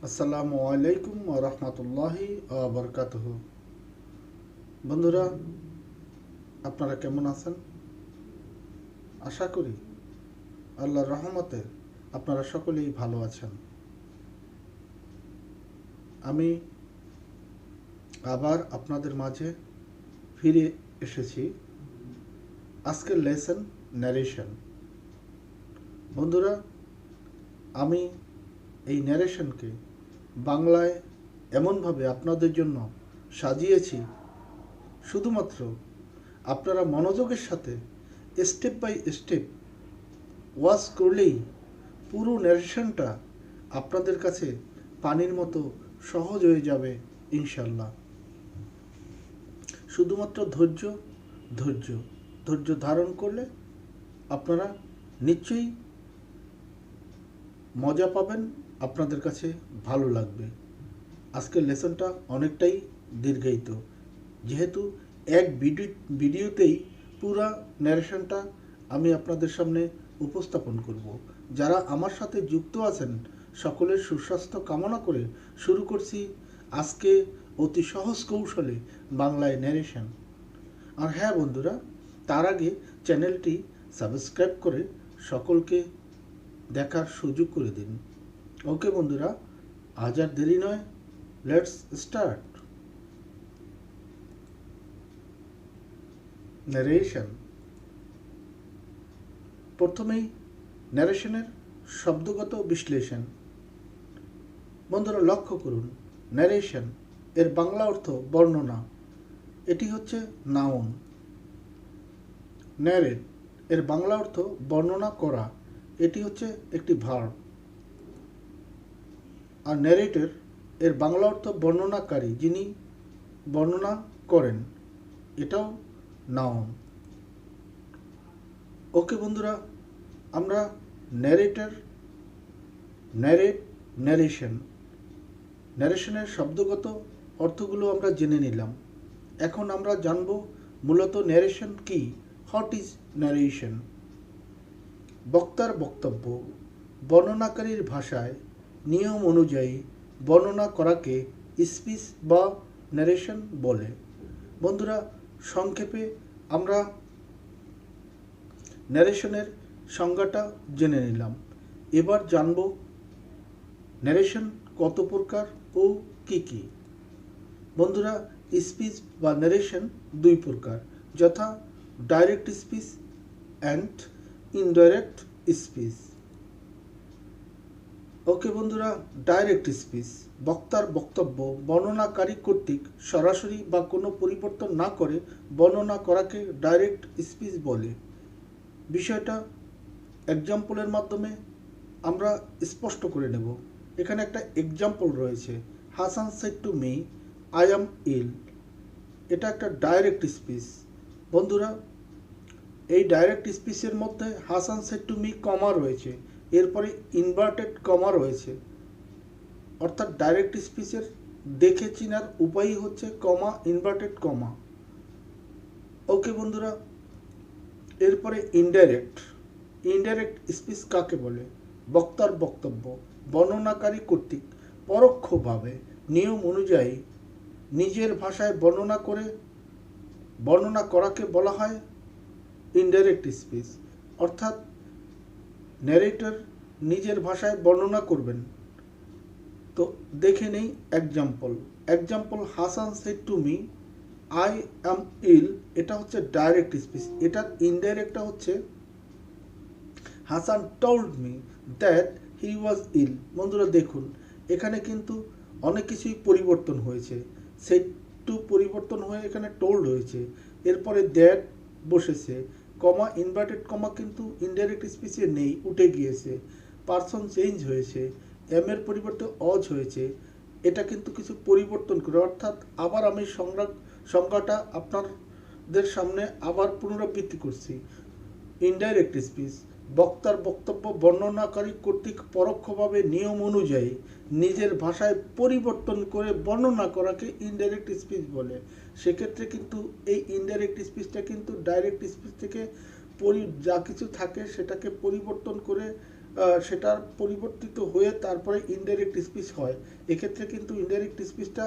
আসসালামু আলাইকুম ওয়া রাহমাতুল্লাহি ওয়া বারাকাতুহু। বন্ধুরা, আপনারা কেমন আছেন? আশা করি আল্লাহর রহমতে আপনারা সকলেই ভালো আছেন। আমি আবার আপনাদের মাঝে ফিরে এসেছি। আজকের লেসন ন্যারেশন। বন্ধুরা, আমি এই ন্যারেশনকে বাংলায় এমনভাবে আপনাদের জন্য সাজিয়েছি, শুধুমাত্র আপনারা মনোযোগের সাথে স্টেপ বাই স্টেপ ওয়াচ করলেই পুরো ন্যারেশনটা আপনাদের কাছে পানির মতো সহজ হয়ে যাবে ইনশাল্লাহ। শুধুমাত্র ধৈর্য ধৈর্য ধৈর্য ধারণ করলে আপনারা নিশ্চয়ই মজা পাবেন, আপনাদের কাছে ভালো লাগবে। আজকের লেসনটা অনেকটাই দীর্ঘায়িত, যেহেতু এক ভিডিওতেই পুরা ন্যারেশনটা আমি আপনাদের সামনে উপস্থাপন করব। যারা আমার সাথে যুক্ত আছেন সকলের সুস্বাস্থ্য কামনা করে শুরু করছি আজকে অতি সহজ কৌশলে বাংলায় ন্যারেশন। আর হ্যাঁ বন্ধুরা, তার আগে চ্যানেলটি সাবস্ক্রাইব করে সকলকে দেখার সুযোগ করে দিন। ওকে বন্ধুরা, আজ আর দেরি নয়, লেটস স্টার্ট। ন্যারেশন। প্রথমেই ন্যারেশনের শব্দগত বিশ্লেষণ। বন্ধুরা লক্ষ্য করুন, ন্যারেশন এর বাংলা অর্থ বর্ণনা। এটি হচ্ছে নাউন। ন্যারেট এর বাংলা অর্থ বর্ণনা করা। এটি হচ্ছে একটি ভার্ব। আর ন্যারেটর এর বাংলা অর্থ বর্ণনাকারী, যিনি বর্ণনা করেন। এটাও নাউন। ওকে বন্ধুরা, আমরা ন্যারেটর, ন্যারেট, ন্যারেশন, ন্যারেশনের শব্দগত অর্থগুলো আমরা জেনে নিলাম। এখন আমরা জানব মূলত ন্যারেশন কি। What is narration? বক্তার বক্তব্য, বর্ণনাকারীর ভাষায় নিয়ম অনুযায়ী বর্ণনা করাকে স্পিচ বা ন্যারেশন বলে। বন্ধুরা, সংক্ষেপে আমরা ন্যারেশনের সংজ্ঞাটা জেনে নিলাম। এবার জানব ন্যারেশন কত প্রকার ও কি কি। বন্ধুরা, স্পিচ বা ন্যারেশন দুই প্রকার, যথা direct speech and indirect speech. Okay বন্ধুরা, ডাইরেক্ট স্পিচ বক্তার বক্তব্য বর্ণনাকারী কর্তৃক সরাসরি বা কোনো পরিবর্তন না করে বর্ণনা করাকে ডাইরেক্ট স্পিচ বলে। বিষয়টা এক্সাম্পলের মাধ্যমে আমরা স্পষ্ট করে নেব। এখানে একটা এক্সাম্পল রয়েছে, Hasan said to me I am ill. এটা একটা ডাইরেক্ট স্পিচ। বন্ধুরা, এই ডাইরেক্ট স্পিচের মধ্যে Hasan said to me comma রয়েছে, এরপরে ইনভার্টেড কমা রয়েছে। অর্থাৎ ডাইরেক্ট স্পিচের দেখে চিনার উপায়ই হচ্ছে কমা, ইনভার্টেড কমা। ওকে বন্ধুরা, এরপরে ইনডাইরেক্ট। ইনডাইরেক্ট স্পিচ কাকে বলে? বক্তার বক্তব্য বর্ণনাকারী কর্তৃক পরোক্ষভাবে নিয়ম অনুযায়ী নিজের ভাষায় বর্ণনা করাকে বলা হয় ইনডাইরেক্ট স্পিচ। অর্থাৎ ন্যারেটর নিজের ভাষায় বর্ণনা করবেন। তো দেখে নেই example. Hasan said to me I am ill, এটা হচ্ছে ডাইরেক্ট স্পিচ। এটার ইনডাইরেক্টটা হচ্ছে Hasan told me that he was ill. বন্ধুরা দেখুন, এখানে কিন্তু অনেক কিছুই পরিবর্তন হয়েছে। সেড টু পরিবর্তন হয়ে এখানে টোল্ড হয়েছে, এরপরে দ্যাট বসেছে, কমা ইনভার্টেড কমা কিন্তু ইনডাইরেক্ট স্পিচে নেই, উঠে গিয়েছে। পার্সন চেঞ্জ হয়েছে, এম এর পরিবর্তে অজ হয়েছে। এটা কিন্তু কিছু পরিবর্তন করে, অর্থাৎ আবার আমি সংজ্ঞাটা আপনাদের সামনে আবার পুনরাবৃত্তি করছি। ইনডাইরেক্ট স্পিচ বক্তার বক্তব্য বর্ণনাকারী কর্তৃক পরোক্ষভাবে নিয়ম অনুযায়ী নিজের ভাষায় পরিবর্তন করে বর্ণনা করাকে ইনডাইরেক্ট স্পিচ বলে। সেক্ষেত্রে কিন্তু এই ইনডাইরেক্ট স্পিচটা কিন্তু ডাইরেক্ট স্পিচ থেকে যা কিছু থাকে সেটাকে পরিবর্তন করে সেটার পরিবর্তিত হয়ে তারপরে ইনডাইরেক্ট স্পিচ হয়। এক্ষেত্রে কিন্তু ইনডাইরেক্ট স্পিচটা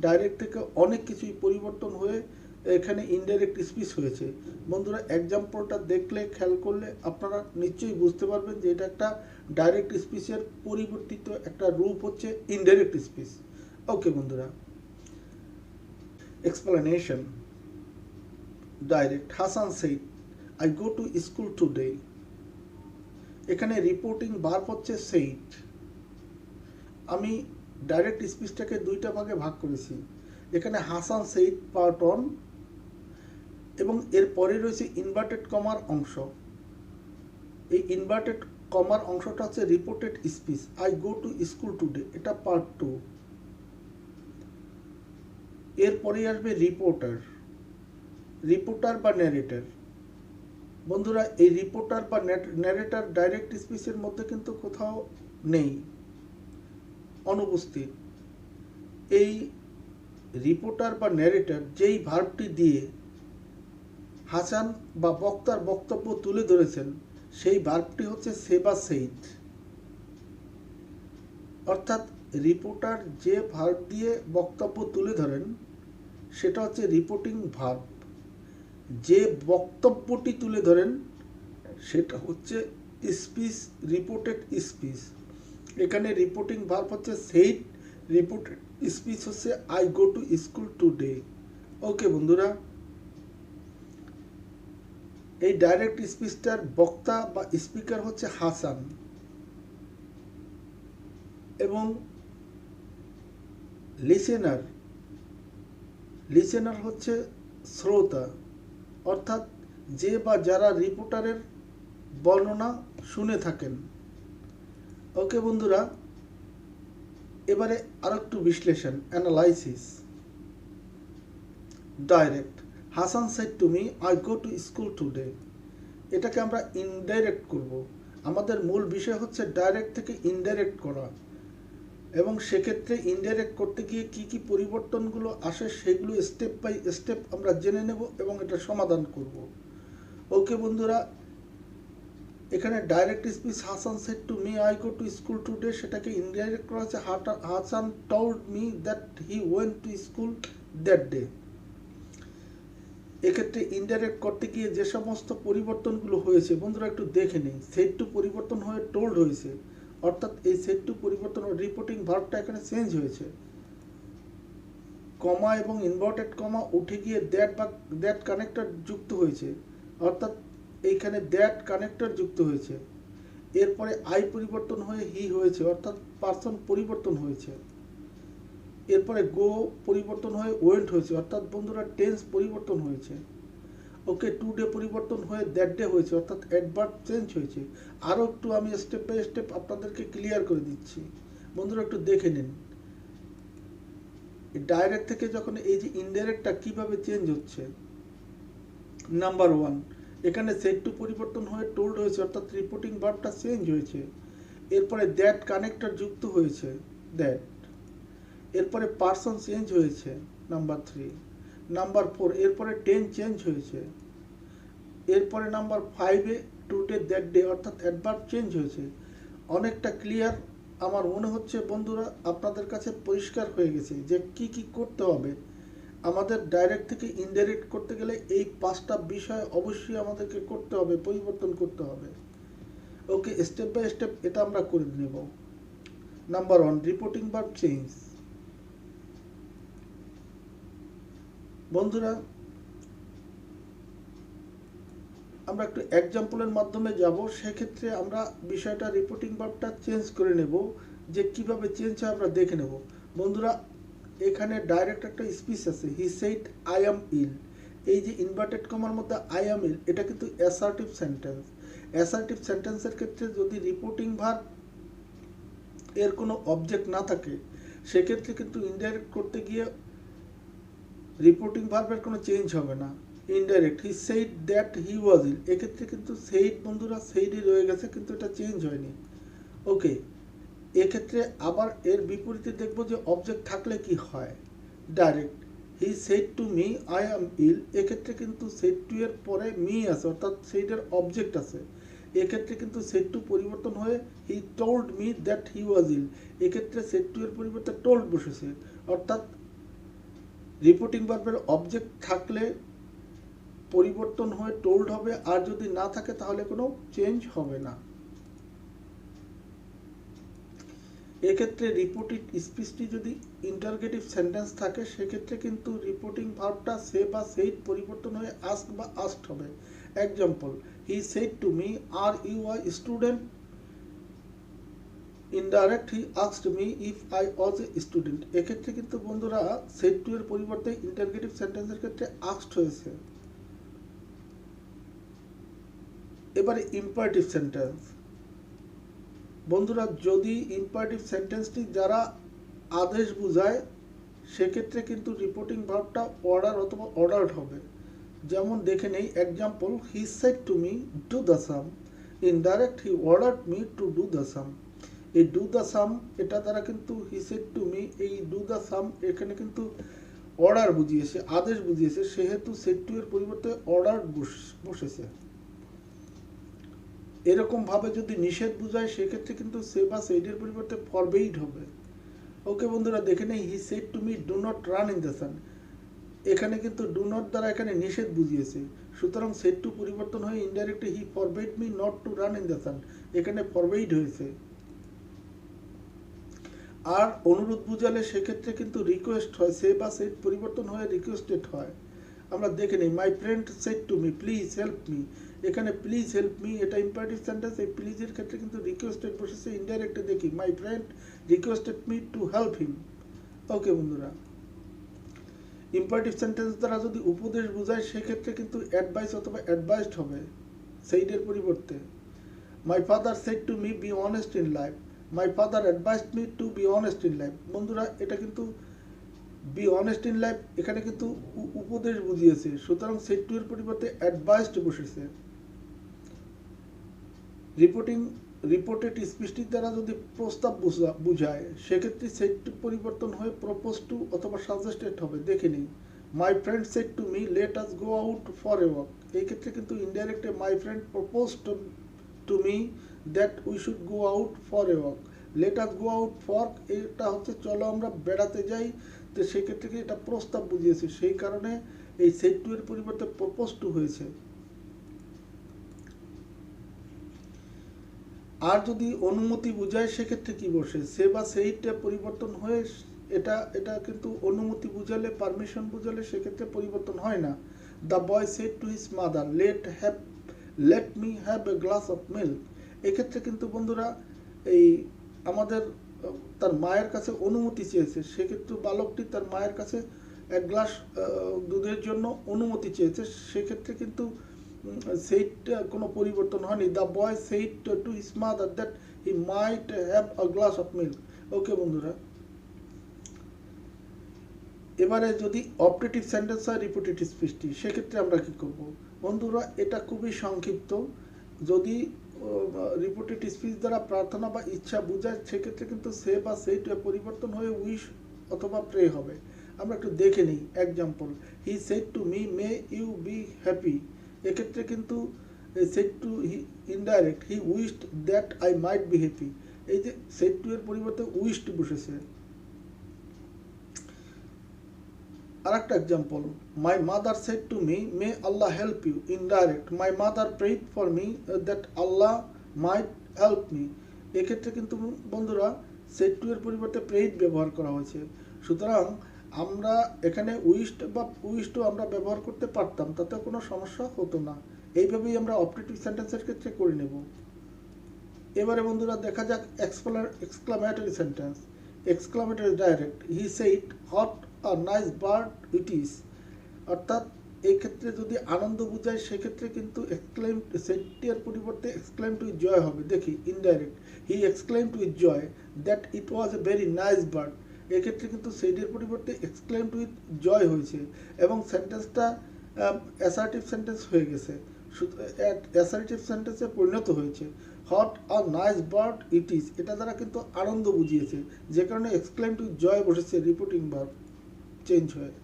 ডাইরেক্ট থেকে অনেক কিছুই পরিবর্তন হয়ে এখানে ইনডাইরেক্ট স্পিচ হয়েছে। বন্ধুরা এক্সাম্পলটা দেখলে খেয়াল করলে আপনারা নিশ্চয়ই বুঝতে পারবেন যে এটা একটা ডাইরেক্ট স্পিচের পরিবর্তিত একটা রূপ হচ্ছে ইনডাইরেক্ট স্পিচ। ওকে বন্ধুরা, explanation. Direct. Hassan said, I go to school today. এখানে রিপোর্টিং ভার্ব হচ্ছে said। আমি ডাইরেক্ট স্পিচটাকে দুইটা ভাগে ভাগ করেছি। এখানে হাসান said পার্ট 1 এবং এর পরে রয়েছে ইনভার্টেড কমার অংশ। এই ইনভার্টেড কমার অংশটা হচ্ছে reported speech, I go to school today, এটা পার্ট 2। এরপরে আসবে রিপোর্টার বা ন্যারেটর। বন্ধুরা এই রিপোর্টার বা ন্যারেটর ডাইরেক্ট স্পিচের মধ্যে কিন্তু কোথাও নেই, অনুপস্থিত। এই রিপোর্টার বা ন্যারেটর যেই ভার্বটি দিয়ে হাসান বা বক্তার বক্তব্য তুলে ধরেছেন সেই ভার্বটি হচ্ছে সে বা সেইড। অর্থাৎ রিপোর্টার যে ভার্ব দিয়ে বক্তব্য তুলে ধরেন সেটা হচ্ছে রিপোর্টিং ভার্ব, যে বক্তব্যটি তুলে ধরেন সেটা হচ্ছে স্পিচ, রিপোর্টেড স্পিচ। এখানে রিপোর্টিং ভার্ব হচ্ছে সেইড, রিপোর্টেড স্পিচ হচ্ছে I go to school today. Okay বন্ধুরা, এই ডাইরেক্ট স্পিচটার বক্তা বা স্পিকার হচ্ছে হাসান এবং লিসেনার হচ্ছে শ্রোতা, অর্থাৎ যে বা যারা রিপোর্টারের বর্ণনা শুনে থাকেন। ওকে বন্ধুরা, এবারে আর একটু বিশ্লেষণ, analysis. Direct, Hasan said to me I go to school today, এটাকে আমরা ইনডাইরেক্ট করব। আমাদের মূল বিষয় হচ্ছে ডাইরেক্ট থেকে ইনডাইরেক্ট করা, এবং সেক্ষেত্রে ইনডাইরেক্ট করতে গিয়ে কি কি পরিবর্তনগুলো আসে সেগুলো স্টেপ বাই স্টেপ আমরা জেনে নেব এবং এটা সমাধান করব। ওকে বন্ধুরা, এখানে direct speech Hasan said to me I go to school today, সেটাকে ইনডাইরেক্ট করা হচ্ছে Hasan told me that he went to school that day. এক্ষেত্রে ইনডাইরেক্ট করতে গিয়ে যে সমস্ত পরিবর্তনগুলো হয়েছে বন্ধুরা একটু দেখে নিই। সেড টু পরিবর্তন হয়ে টোল্ড হয়েছে, অর্থাৎ এই সেড টু পরিবর্তন রিপোর্টিং ভার্বটা এখানে চেঞ্জ হয়েছে। কমা এবং ইনভার্টেড কমা উঠে গিয়ে দ্যাট কানেক্টর যুক্ত হয়েছে, অর্থাৎ এইখানে দ্যাট কানেক্টর যুক্ত হয়েছে। এরপরে আই পরিবর্তন হয়ে হি হয়েছে, অর্থাৎ পার্সন পরিবর্তন হয়েছে। এরপরে গো পরিবর্তন হয়ে ওয়েন্ট হয়েছে, অর্থাৎ বন্ধুরা টেন্স পরিবর্তন হয়েছে। ওকে, টু ডে পরিবর্তন হয়ে দ্যাট ডে হয়েছে, অর্থাৎ অ্যাডভার্ব চেঞ্জ হয়েছে। আরও একটু আমি স্টেপ বাই স্টেপ আপনাদেরকে ক্লিয়ার করে দিচ্ছি, বন্ধুরা একটু দেখে নিন। ডাইরেক্ট থেকে যখন এই যে ইনডাইরেক্টটা কিভাবে চেঞ্জ হচ্ছে। নাম্বার 1, এখানে সেড টু পরিবর্তন হয়ে টোল্ড হয়েছে, অর্থাৎ রিপোর্টিং ভার্বটা চেঞ্জ হয়েছে। এরপরে দ্যাট কানেক্টর যুক্ত হয়েছে, দ্যাট। এরপরে পার্সন চেঞ্জ হয়েছে, নাম্বার 3। নাম্বার 4, এরপরে টেন চেঞ্জ হয়েছে। এরপরে নাম্বার 5-এ টুডে দ্যাট ডে, অর্থাৎ অ্যাডভার্ব চেঞ্জ হয়েছে। অনেকটা ক্লিয়ার আমার মনে হচ্ছে বন্ধুরা, আপনাদের কাছে পরিষ্কার হয়ে গেছে যে কি কি করতে হবে। আমাদের ডাইরেক্ট থেকে ইনডাইরেক্ট করতে গেলে এই 5টা বিষয় অবশ্যই আমাদেরকে করতে হবে, পরিবর্তন করতে হবে। ওকে, স্টেপ বাই স্টেপ এটা আমরা করে নেব। Number 1, reporting verb change. বন্ধুরা আমরা একটু এক্সাম্পলের মাধ্যমে যাব, সেক্ষেত্রে আমরা বিষয়টা রিপোর্টিং ভার্বটা চেঞ্জ করে নেব। যে কিভাবে চেঞ্জ হয় আমরা দেখে নেব। বন্ধুরা এখানে ডাইরেক্ট একটা স্পিচ আছে, হি সেড আই অ্যাম ইল। এই যে ইনভার্টেড কমার মধ্যে আই অ্যাম ইল, এটা কিন্তু অ্যাসার্টিভ সেন্টেন্স। অ্যাসার্টিভ সেন্টেন্সের ক্ষেত্রে যদি রিপোর্টিং ভার্ব এর কোনো অবজেক্ট না থাকে সেক্ষেত্রে কিন্তু ইনডাইরেক্ট করতে গিয়ে রিপোর্টিং ভার্বের কোনো চেঞ্জ হবে না। Indirect, he said that he was ill, এক্ষেত্রে কিন্তু সেইড বন্ধুরা সেইডই রয়ে গেছে, কিন্তু এটা চেঞ্জ হয়নি। ওকে, এক্ষেত্রে আবার এর বিপরীতে দেখব যে অবজেক্ট থাকলে কি হয়। Direct, he said to me I am ill, এক্ষেত্রে কিন্তু সেইড টু এর পরে মি আছে, অর্থাৎ সেইডের অবজেক্ট আছে। এক্ষেত্রে কিন্তু সেড টু পরিবর্তন হয়ে he told me that he was ill, এক্ষেত্রে সেড টু এর পরিবর্তে টোল্ড বসেছে। অর্থাৎ রিপোর্টিং ভার্বের অবজেক্ট থাকলে পরিবর্তন হয়ে টোল্ড হবে, আর যদি না থাকে তাহলে কোনো চেঞ্জ হবে না। এক্ষেত্রে রিপোর্টেড স্পিচটি যদি ইন্টারগেটিভ সেন্টেন্স থাকে সেক্ষেত্রে কিন্তু রিপোর্টিং ভার্বটা সে বা সেইড পরিবর্তন হয়ে আস্ক বা আস্কড হবে। Example, he said to me are you a student. Indirect, he asked me if I was a student. এক্ষেত্রে কিন্তু বন্ধুরা সেড টু এর পরিবর্তে ইন্টারগেটিভ সেন্টেন্সের ক্ষেত্রে আস্কড হয়েছে। এবারে ইম্পারেটিভ সেন্টেন্স। বন্ধুরা যদি ইম্পারেটিভ সেন্টেন্সটি যারা আদেশ বোঝায় সেক্ষেত্রে কিন্তু রিপোর্টিং ভার্বটা অর্ডার অথবা অর্ডারড হবে। যেমন দেখে নেই example, he said to me do the same. Indirect, he ordered me to do the same. এই ডু দ্য সাম এটা দ্বারা কিন্তু হি সেড টু মি, এই ডু দ্য সাম এখানে কিন্তু অর্ডার বুঝিয়েছে, আদেশ বুঝিয়েছে, সেহেতু সেড টু এর পরিবর্তে অর্ডার বসেছে। এরকম ভাবে যদি নিষেধ বুঝায় সেক্ষেত্রে কিন্তু সে বা সেইডের পরিবর্তে ফরবেইড হবে। ওকে বন্ধুরা দেখে নেই, হি said to me do not run in the sun. এখানে কিন্তু ডু নট দ্বারা এখানে নিষেধ বুঝিয়েছে, সুতরাং সেড টু পরিবর্তন হয়ে indirectly he forbade me not to run in the sun, এখানে ফরবেইড হয়েছে। আর অনুরোধ বুঝালে সেক্ষেত্রে কিন্তু রিকোয়েস্ট হয়, সে বা সেইড পরিবর্তন হয়ে রিকোয়েস্টেড হয়। আমরা দেখে নিই, my friend said to me please help me. এখানে প্লিজ হেল্প মি এটা ইম্পারেটিভ সেন্টেন্স, এই প্লিজের ক্ষেত্রে কিন্তু রিকোয়েস্টেড বসেছে। ইনডাইরেক্টে দেখি, my friend requested me to help him. Okay বন্ধুরা, ইম্পারেটিভ সেন্টেন্স দ্বারা যদি উপদেশ বোঝায় সেক্ষেত্রে কিন্তু অ্যাডভাইস অথবা অ্যাডভাইসড হবে সেইডের পরিবর্তে। My father said to me be honest in life. My father advised me two be honest in life. বন্ধুরা এটা কিন্তু বি অনেস্ট ইন লাইফ এখানে কিন্তু উপদেশ বুঝিয়েছে, সুতরাং সেড টু এর পরিবর্তে অ্যাডভাইসড বসেছে। রিপোর্টেড স্পিচটির দ্বারা যদি প্রস্তাব বুঝায় সেক্ষেত্রে সেড টু পরিবর্তন হয়ে প্রপোজ টু অথবা সাজেস্টেড হবে। দেখে নিই, my friend said to me let us go out for a walk. এই ক্ষেত্রে কিন্তু ইনডাইরেক্টে my friend propose to me that we should go out for a walk. Let us go out for এটা হচ্ছে চলো আমরা বেড়াতে যাই, তো সেক্ষেত্রে এটা প্রস্তাব বুঝিয়েছে, সেই কারণে এই সেড টু এর পরিবর্তে প্রপোজ টু হয়েছে। আর যদি অনুমতি বুঝায় সেক্ষেত্রে কি বসে, সে বা সেইটা পরিবর্তন হয়ে এটা কিন্তু অনুমতি বুঝালে, পারমিশন বুঝালে সেক্ষেত্রে পরিবর্তন হয় না। The boy said to his mother let me have a glass of milk. এক্ষেত্রে কিন্তু বন্ধুরা এই আমাদের তার মায়ের কাছে অনুমতি চেয়েছে, সেক্ষেত্রে বালকটি তার মায়ের কাছে এক গ্লাস দুধের জন্য অনুমতি চেয়েছে, সেক্ষেত্রে কিন্তু সেইটা কোনো পরিবর্তন হয়নি। The boy said to his mother that he might have a glass of milk. Okay বন্ধুরা, এবারে যদি অপারেটিভ সেন্টেন্স হয় রিপোর্টেড স্পিচটি, সেক্ষেত্রে আমরা কি করব বন্ধুরা, এটা খুবই সংক্ষিপ্ত। যদি রিপোর্টেড স্পিচ দ্বারা প্রার্থনা বা ইচ্ছা বোঝায় সেক্ষেত্রে কিন্তু সে বা সেইট পরিবর্তন হয়ে উইশ অথবা প্রে হবে। আমরা একটু দেখে নিই example, he said to me may you be happy. এক্ষেত্রে কিন্তু said to indirect, he wished that I might be happy. এই যে সেড টু এর পরিবর্তে উইশড বসেছে। আর একটা example, my mother said to me may Allah help you. Indirect, my mother prayed for me that Allah might help me. এক্ষেত্রে কিন্তু বন্ধুরা সেড টু এর পরিবর্তে প্রেড ব্যবহার করা হয়েছে, সুতরাং আমরা এখানে উইশড আমরা ব্যবহার করতে পারতাম, তাতে কোনো সমস্যা হতো না। এইভাবেই আমরা অপারেটিভ সেন্টেন্সের ক্ষেত্রে করে নেব। এবারে বন্ধুরা দেখা যাক exclamatory sentence. Exclamatory direct, he shed hot a nice bird it is. অর্থাৎ এই ক্ষেত্রে যদি আনন্দ বোঝায় সেক্ষেত্রে কিন্তু এক্সক্লেম সেডের পরিবর্তে এক্সক্লেম টু জয় হবে। দেখি indirect, he exclaim to joy that it was a very nice bird. এক্ষেত্রে কিন্তু সেডের পরিবর্তে এক্সক্লেম টু জয় হয়েছে এবং সেন্টেন্সটা অ্যাসার্টিভ সেন্টেন্স হয়ে গেছে, অ্যাসার্টিভ সেন্টেন্সে পরিণত হয়েছে। What are nice bird it is এটা দ্বারা কিন্তু আনন্দ বুঝিয়েছে, যে কারণে এক্সক্লেম টু জয় বসেছে রিপোর্টিং ভার্ব চেঞ্জ হয়ে।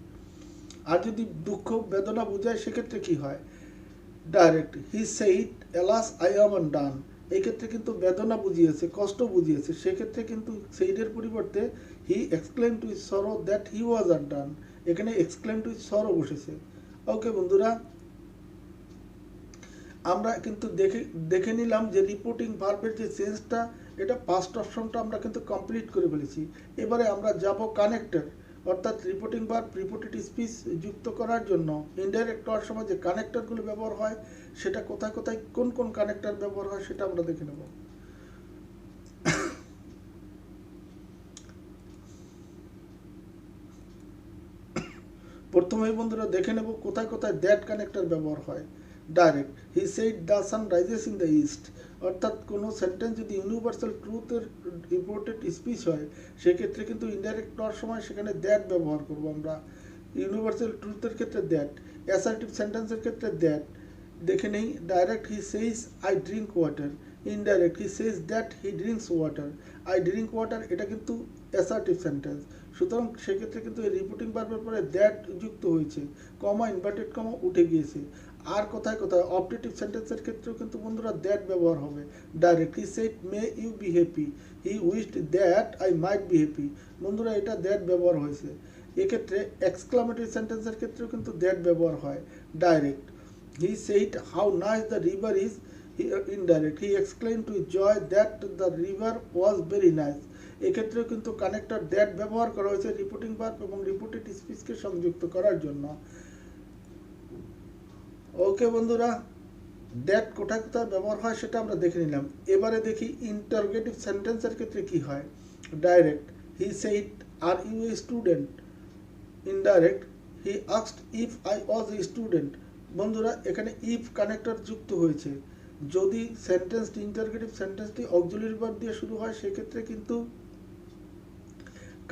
আর যদি দুঃখ বেদনা বোঝায় সেক্ষেত্রে কি হয়, direct he said alas I am undone, এই ক্ষেত্রে কিন্তু বেদনা বুঝিয়েছে, কষ্ট বুঝিয়েছে, সেক্ষেত্রে কিন্তু সেইডের পরিবর্তে he exclaim to is sorrow that he was undone, এখানে এক্সক্লেম টু ইজ সরো বসেছে। ওকে বন্ধুরা, আমরা কিন্তু দেখে নিলাম যে রিপোর্টিং ভার্বের যে চেঞ্জটা, এটা ফার্স্ট অপশনটা আমরা কিন্তু কমপ্লিট করে ফেলেছি। এবারে আমরা যাব কানেক্টর, অর্থাৎ রিপোর্টিং ভার্ব রিপোর্টেড স্পিচ যুক্ত করার জন্য ইনডাইরেক্ট হওয়ার সময় যে কানেক্টরগুলো ব্যবহার হয়, সেটা কোথায় কোথায় কোন কোন কানেক্টর ব্যবহার হয় সেটা আমরা দেখে নেব। প্রথমেই বন্ধুরা দেখে নেব কোথায় কোথায় দ্যাট কানেক্টর ব্যবহার হয়। Direct he said the sun rises in the east, অর্থাৎ কোনো সেন্টেন্স যদি ইউনিভার্সাল ট্রুথের রিপোর্টেড স্পিচ হয়, সেক্ষেত্রে কিন্তু ইনডাইরেক্ট হওয়ার সময় সেখানে দ্যাট ব্যবহার করব আমরা। ইউনিভার্সাল ট্রুথের ক্ষেত্রে দ্যাট, অ্যাসার্টিভ সেন্টেন্সের ক্ষেত্রে দ্যাট। দেখে নেই, direct he সেইজ I drink water, indirect he সেইজ that he drinks water, I drink water, এটা কিন্তু অ্যাসার্টিভ সেন্টেন্স। সুতরাং সেক্ষেত্রে কিন্তু এই রিপোর্টিং ভার্বের পরে দ্যাট যুক্ত হয়েছে, কমা ইনভার্টেড কমা উঠে গিয়েছে। আর কোথায় কোথায় অবজেক্টিভ সেন্টেন্সের ক্ষেত্রেও কিন্তু বন্ধুরা দ্যাট ব্যবহার হবে। Direct he said may you be happy, he wished that I might be happy, বন্ধুরা এটা দ্যাট ব্যবহার হয়েছে। এক্ষেত্রে এক্সক্লামেটরি সেন্টেন্সের ক্ষেত্রেও কিন্তু দ্যাট ব্যবহার হয়। Direct he said how nice the river is, indirect he exclaim to joy that the river was very nice, এক্ষেত্রেও কিন্তু কানেক্টর দ্যাট ব্যবহার করা হয়েছে রিপোর্টিং ভার্ব এবং রিপোর্টেড স্পিচকে সংযুক্ত করার জন্য। ওকে বন্ধুরা, দ্যাট কোথায় কোথায় ব্যবহার হয় সেটা আমরা দেখে নিলাম। এবারে দেখি ইন্টারোগেটিভ সেন্টেন্সের ক্ষেত্রে কি হয়। Direct he said are you a student, indirect he asked if I was a student, বন্ধুরা এখানে ইফ কানেক্টর যুক্ত হয়েছে। যদি সেন্টেন্সটি ইন্টারোগেটিভ সেন্টেন্সটি অক্সিলারি ভার্ব দিয়ে শুরু হয়, সেক্ষেত্রে কিন্তু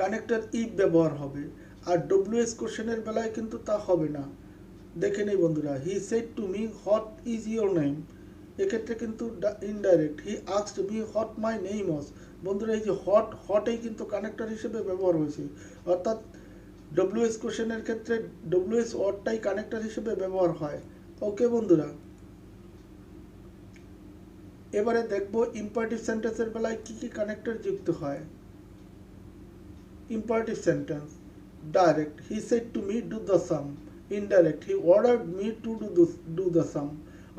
কানেক্টর ইফ ব্যবহার হবে। আর ডব্লিউএস কোশ্চেনের বেলায় কিন্তু তা হবে না। দেখে নেই বন্ধুরা, হি said to me what is your name, এক্ষেত্রে কিন্তু indirect he asked me what my name was, বন্ধুরা এই যে হটেই কিন্তু কানেক্টর হিসেবে ব্যবহার হয়েছে, অর্থাৎ ডব্লিউএস কোশ্চেনের ক্ষেত্রে ডব্লিউএস ওয়ার্ডটাই কানেক্টর হিসেবে ব্যবহার হয়। ওকে বন্ধুরা, এবারে দেখব ইম্পারেটিভ সেন্টেন্সের বেলায় কি কি কানেক্টর যুক্ত হয়। Imperative sentence, direct he said to me do the same, indirect he ordered me to do the same,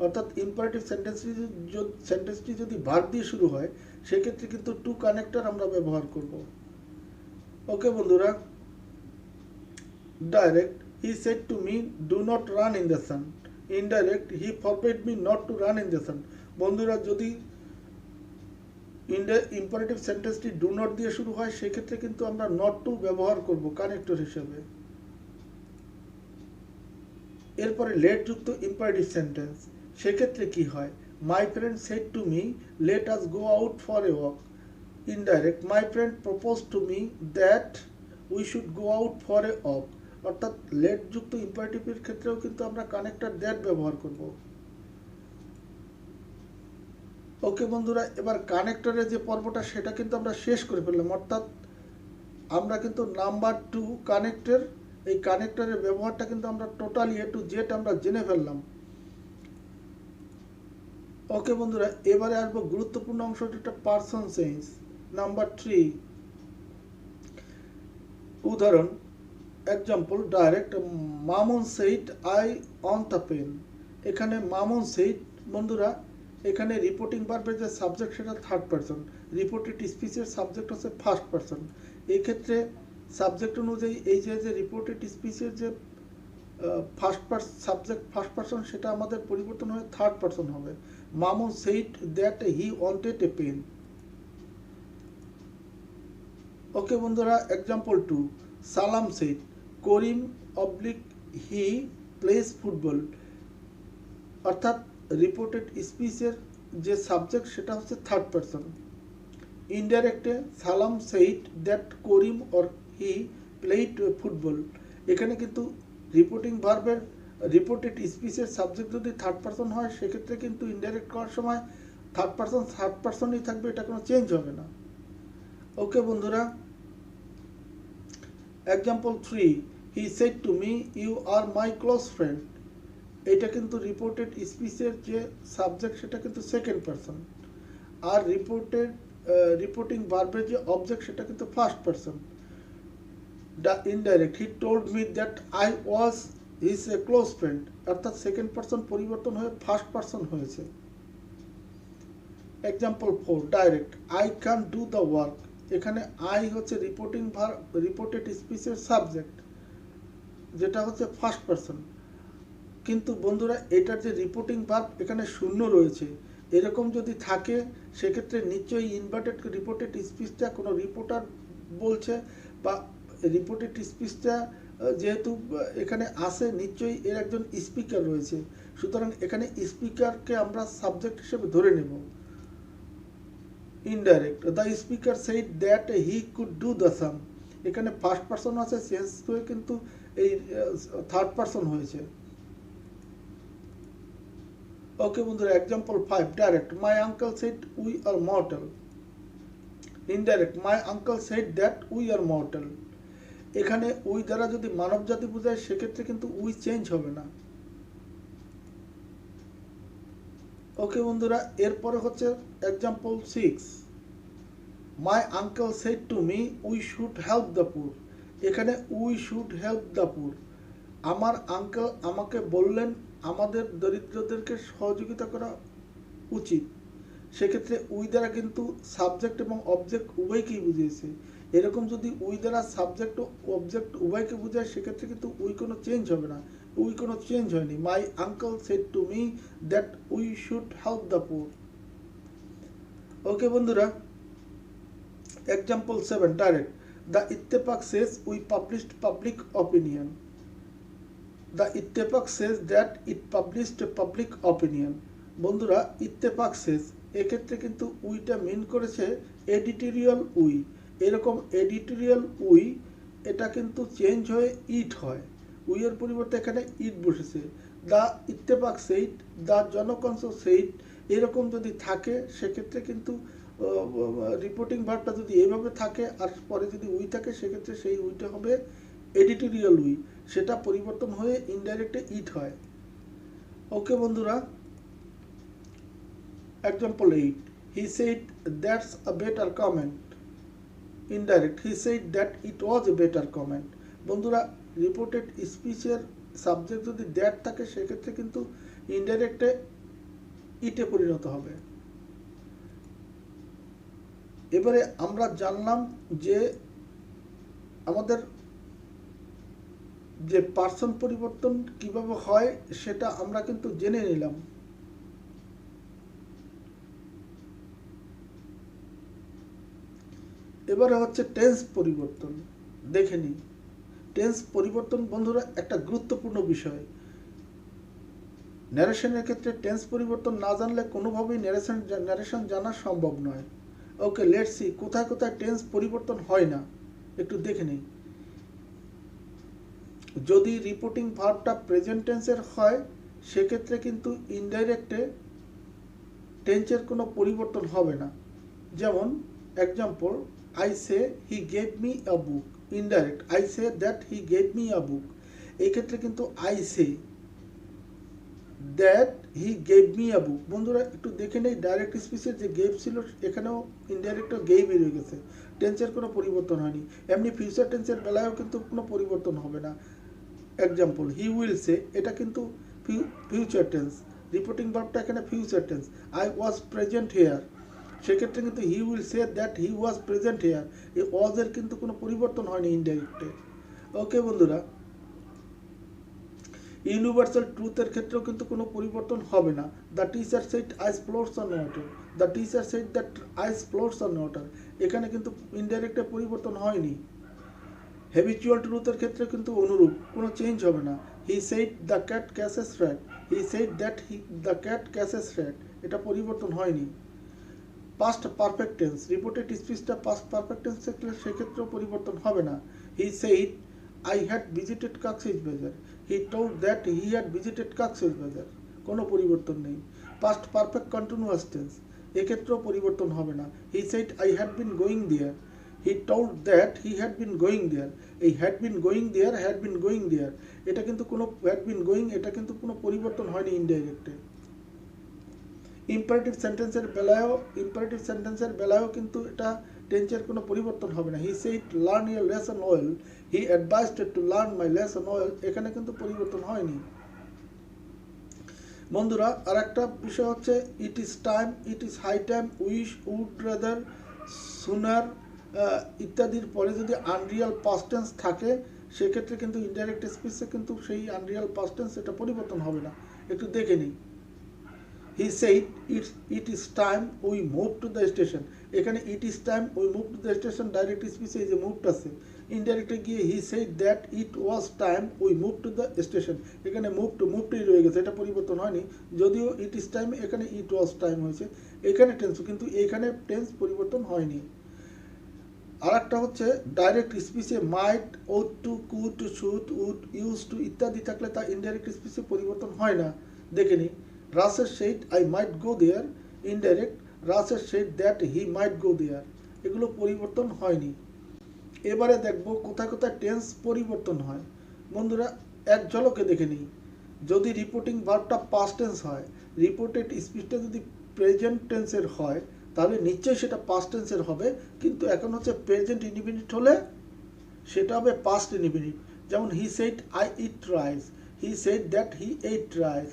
অর্থাৎ ইম্পারেটিভ সেন্টেন্সটি যদি ভার্ব দিয়ে শুরু হয়, সেক্ষেত্রে কিন্তু টু কানেক্টর আমরা ব্যবহার করব। ওকে বন্ধুরা, direct he said to me do not run in the San, indirect he forbid me not to run in the সান, বন্ধুরা যদি ইম্পারেটিভ সেন্টেন্সটি ডু নট দিয়ে শুরু হয়, সেক্ষেত্রে কিন্তু আমরা নট টু ব্যবহার করব কানেক্টর হিসেবে। এরপরে লেট যুক্ত ইম্পারেটিভ সেন্টেন্স, সেক্ষেত্রে কি হয়। মাই friend said to me let us go out for a walk, indirect my friend propose to me that we should go out for a walk, অর্থাৎ late যুক্ত ইম্পারেটিভের ক্ষেত্রেও কিন্তু আমরা কানেক্টর দ্যাট ব্যবহার করব। ওকে বন্ধুরা, এবার কানেক্টরের যে পর্বটা সেটা কিন্তু আমরা শেষ করে ফেললাম, অর্থাৎ আমরা কিন্তু নাম্বার 2 কানেক্টর, এই কানেক্টরের ব্যবহারটা কিন্তু আমরা টোটালি এ টু জেড আমরা জেনে ফেললাম। ওকে বন্ধুরা, এবারে আসবো গুরুত্বপূর্ণ অংশটা, পারসন চেঞ্জ। নাম্বার 3, উদাহরণ, example, direct Mamun said I on the pen, এখানে মামুন সেইড বন্ধুরা, এখানে রিপোর্টিং ভার্বের যে সাবজেক্ট সেটা থার্ড পারসন, রিপোর্টেড স্পিচের সাবজেক্ট হচ্ছে ফার্স্ট পারসন। এই ক্ষেত্রে সাবজেক্ট অনুযায়ী এই যে রিপোর্টেড স্পিচের যে সাবজেক্ট ফার্স্ট পারসন, সেটা আমাদের পরিবর্তন হয়ে থার্ড পারসন হবে। Mamun said that he wanted a pen. Okay বন্ধুরা, example 2, Salam said Karim oblique he plays football, অর্থাৎ রিপোর্টেড স্পিচের যে সাবজেক্ট সেটা হচ্ছে থার্ড পারসন। ইনডাইরেক্টে Salam said that Karim or he played football, এখানে কিন্তু রিপোর্টিং ভার্বের রিপোর্টেড স্পিচের সাবজেক্ট যদি থার্ড পারসন হয়, সেক্ষেত্রে কিন্তু ইনডাইরেক্ট করার সময় থার্ড পারসনই থাকবে, এটা কোনো চেঞ্জ হবে না। ওকে বন্ধুরা, example 3, he said to me you are my close friend, এটা কিন্তু রিপোর্টেড স্পিচের যে সাবজেক্ট সেটা কিন্তু সেকেন্ড পারসন, আর রিপোর্টিং ভার্বের যে অবজেক্ট সেটা কিন্তু first person. The indirect, he told me that I was his a close friend, অর্থাৎ সেকেন্ড পারসন পরিবর্তন হয়ে ফার্স্ট পারসন হয়েছে। Example 4, direct, I can do the work. এখানে আই হচ্ছে রিপোর্টেড স্পিচের সাবজেক্ট, যেটা হচ্ছে ফার্স্ট পারসন। কিন্তু বন্ধুরা এটার যে রিপোর্টিং ভার্ব এখানে শূন্য রয়েছে, এরকম যদি থাকে সেক্ষেত্রে নিশ্চয়ই ইনভার্টেড রিপোর্টেড স্পিচটা কোনো রিপোর্টার বলছে, বা রিপোর্টেড স্পিচটা যেহেতু এখানে আসে নিশ্চয়ই এর একজন স্পিকার রয়েছে, সুতরাং এখানে স্পিকারকে আমরা সাবজেক্ট হিসেবে ধরে নেব। Indirect, the speaker said that he could do the same. এখানে ফার্স্ট পারসন আছে, চেঞ্জ হয়ে কিন্তু এই থার্ড পারসন হয়েছে। ওকে বন্ধুরা, example 5, direct, my uncle said we are mortal. Indirect, my uncle said that we are mortal. এখানে we দ্বারা যদি মানব জাতি বোঝায় সেক্ষেত্রে কিন্তু উই চেঞ্জ হবে না। ওকে বন্ধুরা, এরপরে হচ্ছে example 6, my uncle said to me we should help the পুর। এখানে উই শুড হেল্প দ্য পুর, আমার আঙ্কেল আমাকে বললেন আমাদের দরিদ্রদেরকে সহযোগিতা করা উচিত। সেক্ষেত্রে উই দ্বারা কিন্তু সাবজেক্ট এবং অবজেক্ট উভয়কেই বুঝিয়েছে। এরকম যদি উই দ্বারা সাবজেক্ট ও অবজেক্ট উভয়কে বোঝায় সেক্ষেত্রে কিন্তু উই কোনো চেঞ্জ হবে না, উই কোনো চেঞ্জ হয়নি। My uncle said to me that we should help the poor. Okay বন্ধুরা, example 7, direct, the Ittefaq says we published public opinion. The Ittefaq says that it published public opinion. বন্ধুরা, Ittefaq says এক্ষেত্রে কিন্তু উইটা mean করেছে editorial we. এরকম editorial we এটা কিন্তু change হয়ে ইট হয়, উইয়ের পরিবর্তে এখানে ইট বসেছে। দ্য ইত্তেফাক সেইট, দ্য জনকংস সেইট, এরকম যদি থাকে সেক্ষেত্রে কিন্তু রিপোর্টিং ভার্বটা যদি এইভাবে থাকে আর পরে যদি উই থাকে সেক্ষেত্রে সেই উইটা হবে এডিটোরিয়াল উই, সেটা পরিবর্তন হয়ে ইনডাইরেক্টে ইট হয়। ওকে বন্ধুরা, example 8, he said that's a better comment. Indirect, he said that it was a better comment. বন্ধুরা, রিপোর্টেড স্পিচের সাবজেক্ট যদি দ্যাট থাকে সেক্ষেত্রে কিন্তু ইনডাইরেক্টে ইটে পরিণত হবে। এবারে আমরা জানলাম যে আমাদের যে পার্সন পরিবর্তন কিভাবে হয় সেটা আমরা কিন্তু জেনে নিলাম। এবারে হচ্ছে টেন্স পরিবর্তন, দেখে নিই। টেন্স পরিবর্তন বন্ধুরা একটা গুরুত্বপূর্ণ বিষয়। ন্যারেশনের ক্ষেত্রে টেন্স পরিবর্তন না জানলে কোনোভাবেই ন্যারেশন জানা সম্ভব নয়। ওকে, লেটস সি কোথায় কোথায় টেন্স পরিবর্তন হয় না একটু দেখে নিই। যদি রিপোর্টিং ভার্বটা প্রেজেন্ট টেন্সের হয় সেক্ষেত্রে কিন্তু ইনডাইরেক্টে টেন্সের কোনো পরিবর্তন হবে না। যেমন example, I say he gave me a book. Indirect, I say that he gave me a book. এই ক্ষেত্রে কিন্তু I say that he gave me a book. বন্ধুরা একটু দেখে নেই, ডাইরেক্ট স্পিচের যে গেভ ছিল এখানেও ইনডাইরেক্টও গেভই রয়ে গেছে, টেন্সের কোনো পরিবর্তন হয়নি। এমনি ফিউচার টেন্সের বেলায়ও কিন্তু কোনো পরিবর্তন হবে না। এক্সাম্পল, হি উইল সে, এটা কিন্তু ফিউচার টেন্স, রিপোর্টিং ভার্বটা এখানে future tense. I was present hair, সেক্ষেত্রে কিন্তু he will say that he was present hair, এই ওয়াজের কিন্তু কোনো পরিবর্তন হয়নি ইনডাইরেক্টে। ওকে বন্ধুরা, ইউনিভার্সাল ট্রুথের ক্ষেত্রেও কিন্তু কোনো পরিবর্তন হবে না। The teacher said ice floats on water. The teacher said that ice floats on water, এখানে কিন্তু ইনডাইরেক্টে পরিবর্তন হয়নি। হ্যাবিচুয়াল ট্রুথের ক্ষেত্রে কিন্তু অনুরূপ, কোনো চেঞ্জ হবে না। He said the cat catches rat, he said that the cat catches rat, এটা পরিবর্তন হয়নি। পাস্ট পারফেক্ট টেন্স, রিপোর্টেড স্পিচটা পাস্ট পারফেক্ট টেন্স থাকলে সেক্ষেত্রেও পরিবর্তন হবে না। He said I had visited Cox's Bazar, he told that he had visited Cox's Bazar, কোনো পরিবর্তন নেই। পাস্ট পারফেক্ট কন্টিনিউয়াস টেন্স, এক্ষেত্রেও পরিবর্তন হবে না। He said I had been going there, he told that he had been going there. এই had been going there এটা কিন্তু কোনো had been going এটা কিন্তু কোনো পরিবর্তন হয়নি ইনডাইরেক্টে। ইম্পারেটিভ সেন্টেন্সের বেলায়ও কিন্তু এটা টেন্সের কোনো পরিবর্তন হবে না। He said learn your lesson well, he advised to learn my lesson well, এখানে কিন্তু পরিবর্তন হয়নি। বন্ধুরা আর একটা বিষয় হচ্ছে it is time, it is high time, wish, would, rather, sooner ইত্যাদির পরে যদি আনরিয়াল পাস্ট টেন্স থাকে সেক্ষেত্রে কিন্তু ইনডাইরেক্ট স্পিচে কিন্তু সেই আনরিয়াল পাস্ট টেন্স এটা পরিবর্তন হবে না। একটু দেখে নিই। He said it is time we move to the station, এখানে it is time we move to the station direct স্পিচে এই যে মুভড আছে, ইনডাইরেক্টে গিয়ে he said that it was time we move to the station, এখানে মুভডই রয়ে গেছে, এটা পরিবর্তন হয়নি। যদিও it is time এখানে it was time হয়েছে, এখানে টেন্স কিন্তু এখানে টেন্স পরিবর্তন হয়নি। আর একটা হচ্ছে ডাইরেক্ট স্পিচে might, ought to, could, should, would, use to ইত্যাদি থাকলে তা ইনডাইরেক্ট স্পিচে পরিবর্তন হয় না। দেখে নিই। Russell said I might go there, indirect, Russell said that he might go there, এগুলো পরিবর্তন হয়নি। এবারে দেখব কোথায় কোথায় টেন্স পরিবর্তন হয়। বন্ধুরা এক ঝলকে দেখে নিই। যদি রিপোর্টিং ভার্বটা পাস্ট টেন্স হয়, রিপোর্টেড স্পিচটা যদি প্রেজেন্ট টেন্সের হয় তাহলে নিশ্চয়ই সেটা পাস্ট টেন্সের হবে, কিন্তু এখন হচ্ছে প্রেজেন্ট ইনডিফিনিট হলে সেটা হবে পাস্ট ইনডিফিনিট। যেমন he said I eat rice, he said that he ate rice.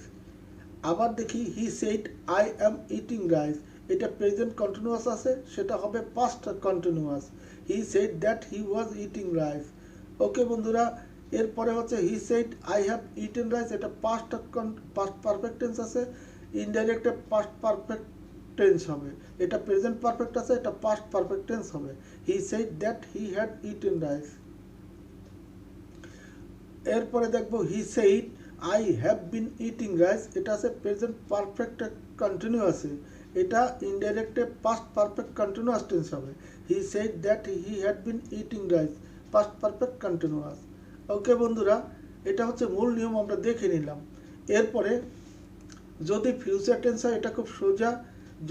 আবার দেখি he said I am eating rice, এটা প্রেজেন্ট কন্টিনিউয়াস আছে, সেটা হবে past continuous. He said that he was eating rice. Okay বন্ধুরা, এরপরে হচ্ছে he said I have eaten rice, এটা পাস্ট পারফেক্ট টেন্স আছে, ইনডাইরেক্টে পাস্ট পারফেক্ট টেন্স হবে। এটা প্রেজেন্ট পারফেক্ট আছে, এটা পাস্ট পারফেক্ট টেন্স হবে। He said that he had eaten rice. এরপরে দেখবো he said I have been eating rice, এটা আছে প্রেজেন্ট পারফেক্ট কন্টিনিউয়াসে, এটা ইনডাইরেক্টে পাস্ট পারফেক্ট কন্টিনিউয়াস টেন্স হবে। He said that he had been eating rice, past perfect continuous. Okay বন্ধুরা, এটা হচ্ছে মূল নিয়ম, আমরা দেখে নিলাম। এরপরে যদি ফিউচার টেন্স হয় এটা খুব সোজা।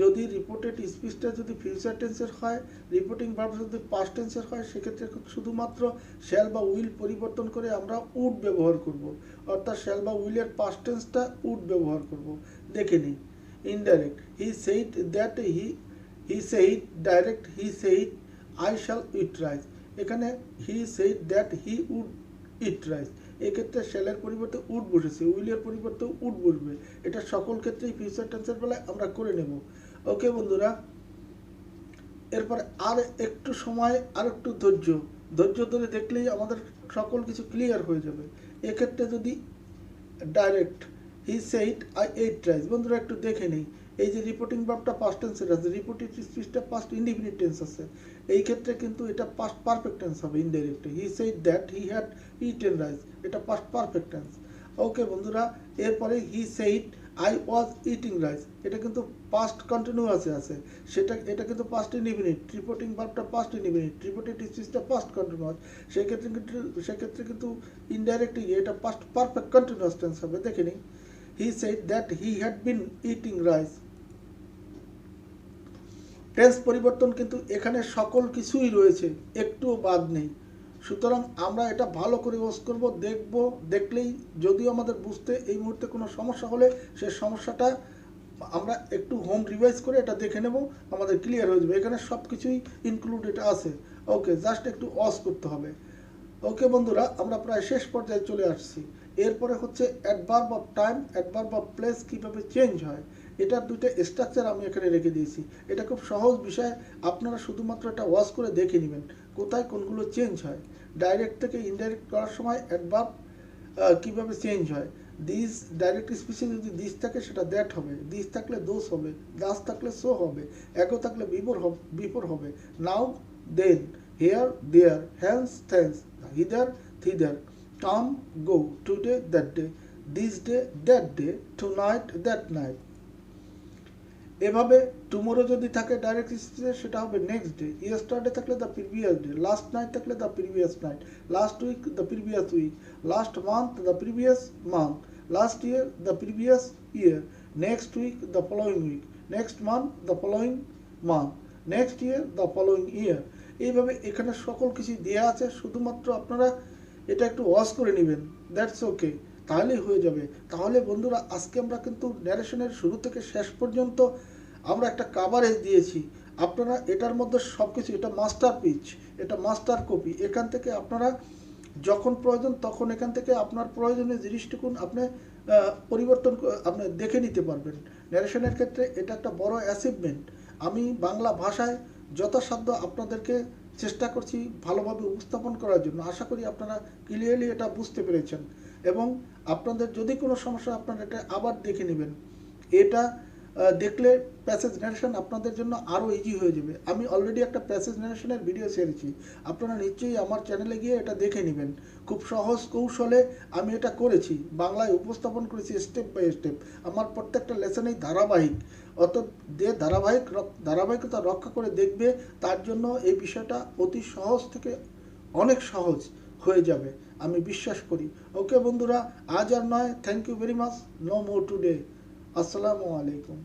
যদি রিপোর্টেড স্পিচটা যদি ফিউচার টেন্সের হয়, রিপোর্টিং ভার্ব যদি পাস্ট টেন্সের হয়, সেক্ষেত্রে শুধুমাত্র শ্যাল বা উইল পরিবর্তন করে আমরা উড ব্যবহার করব, অর্থাৎ শ্যাল বা উইলের পাস্ট টেন্সটা উড ব্যবহার করব। দেখে নিই। Indirect he said that he said, direct he said I shall eat rice, এখানে he said that he would eat rice, এক্ষেত্রে শ্যালের পরিবর্তে উড বসেছে, উইলের পরিবর্তে উড বসবে। এটা সকল ক্ষেত্রেই ফিউচার টেন্সের বেলায় আমরা করে নেব। ওকে বন্ধুরা, এরপরে আর একটু সময় আর একটু ধৈর্য ধরে দেখলেই আমাদের সকল কিছু ক্লিয়ার হয়ে যাবে। এক্ষেত্রে যদি direct he said I ate rice, বন্ধুরা একটু দেখে নেই। এই যে রিপোর্টিং ভার্বটা পাস্ট টেন্সের আছে, রিপোর্টেড স্পিচটা পাস্ট ইনডিফিনিট টেন্স আছে, এই ক্ষেত্রে কিন্তু এটা পাস্ট পারফেক্ট টেন্স হবে ইনডাইরেক্টে। He said that he had eaten rice, এটা পাস্ট পারফেক্ট টেন্স। ওকে বন্ধুরা, এরপরে he said I was eating rice, এটা কিন্তু পাস্ট কন্টিনিউয়াসে আছে, এটা কিন্তু পাস্ট ইনডিফিনিট, রিপোর্টিং ভার্বটা পাস্ট ইনডিফিনিট, রিপোর্টেড স্পিচটা পাস্ট কন্টিনিউয়াস, সেক্ষেত্রে কিন্তু ইনডাইরেক্টলি এটা পাস্ট পারফেক্ট কন্টিনিউয়াস টেন্স হবে। দেখে নিই। হি said that he had been eating rice, tense পরিবর্তন কিন্তু এখানে সকল কিছুই রয়েছে, একটুও বাদ নেই। সুতরাং আমরা এটা ভালো করে ওয়াচ করব, দেখলেই যদিও আমাদের বুঝতে এই মুহূর্তে কোনো সমস্যা হলে সে সমস্যাটা আমরা একটু হোম রিভাইজ করে এটা দেখে নেব, আমাদের ক্লিয়ার হয়ে যাবে। এখানে সব কিছুই ইনক্লুডেড আছে। ওকে, জাস্ট একটু ওয়াচ করতে হবে। ওকে বন্ধুরা, আমরা প্রায় শেষ পর্যায়ে চলে আসছি। এরপরে হচ্ছে adverb of time, adverb of place কীভাবে চেঞ্জ হয়, এটার দুইটা স্ট্রাকচার আমি এখানে রেখে দিয়েছি। এটা খুব সহজ বিষয়, আপনারা শুধুমাত্র এটা ওয়াচ করে দেখে নেবেন কোথায় কোনগুলো চেঞ্জ হয়। ডাইরেক্ট থেকে ইনডাইরেক্ট করার সময় অ্যাডভার্ব কীভাবে চেঞ্জ হয়। দিস, ডাইরেক্ট স্পিচে যদি দিস থাকে সেটা দ্যাট হবে, দিস থাকলে দোস হবে, দাস থাকলে সো হবে, এগো থাকলে বিফোর হবে, now then, here there, hence thence, hither thither, come go, today that day, this day that day, tonight that night. এভাবে টুমোরো যদি থাকে ডাইরেক্ট স্পিচে সেটা হবে নেক্সট ডে, ইয়েস্টারডে থাকলে the previous day, last night থাকলে the previous night, last week the previous week, last month the previous month, last year the previous year, next week the following week, next month the following month, next year the following ইয়ার। এইভাবে এখানে সকল কিছু দেওয়া আছে, শুধুমাত্র আপনারা এটা একটু ওয়াচ করে নেবেন, দ্যাটস ওকে, তাহলেই হয়ে যাবে। তাহলে বন্ধুরা আজকে আমরা কিন্তু ন্যারেশনের শুরু থেকে শেষ পর্যন্ত আমরা একটা কাভারেজ দিয়েছি। আপনারা এটার মধ্যে সব কিছু, এটা মাস্টার পিচ, এটা মাস্টার কপি। এখান থেকে আপনারা যখন প্রয়োজন তখন এখান থেকে আপনার প্রয়োজনীয় জিনিসটুকু আপনি পরিবর্তন আপনি দেখে নিতে পারবেন। ন্যারেশনের ক্ষেত্রে এটা একটা বড় অ্যাচিভমেন্ট। আমি বাংলা ভাষায় যথাসাধ্য আপনাদেরকে চেষ্টা করছি ভালোভাবে উপস্থাপন করার জন্য। আশা করি আপনারা ক্লিয়ারলি এটা বুঝতে পেরেছেন, এবং আপনাদের যদি কোনো সমস্যা আপনারা এটা আবার দেখে নেবেন। এটা দেখলে প্যাসেজ ন্যারেশন আপনাদের জন্য আরও ইজি হয়ে যাবে। আমি অলরেডি একটা প্যাসেজ ন্যারেশনের ভিডিও ছেড়েছি, আপনারা নিশ্চয়ই আমার চ্যানেলে গিয়ে এটা দেখে নেবেন। খুব সহজ কৌশলে আমি এটা করেছি, বাংলায় উপস্থাপন করেছি স্টেপ বাই স্টেপ। আমার প্রত্যেকটা লেসনেই ধারাবাহিক, অত যে ধারাবাহিকতা রক্ষা করে দেখবে, তার জন্য এই বিষয়টা অতি সহজ থেকে অনেক সহজ হয়ে যাবে আমি বিশ্বাস করি। ওকে বন্ধুরা, আজ আর নয়, thank you very much, no more today. আসসালামু আলাইকুম।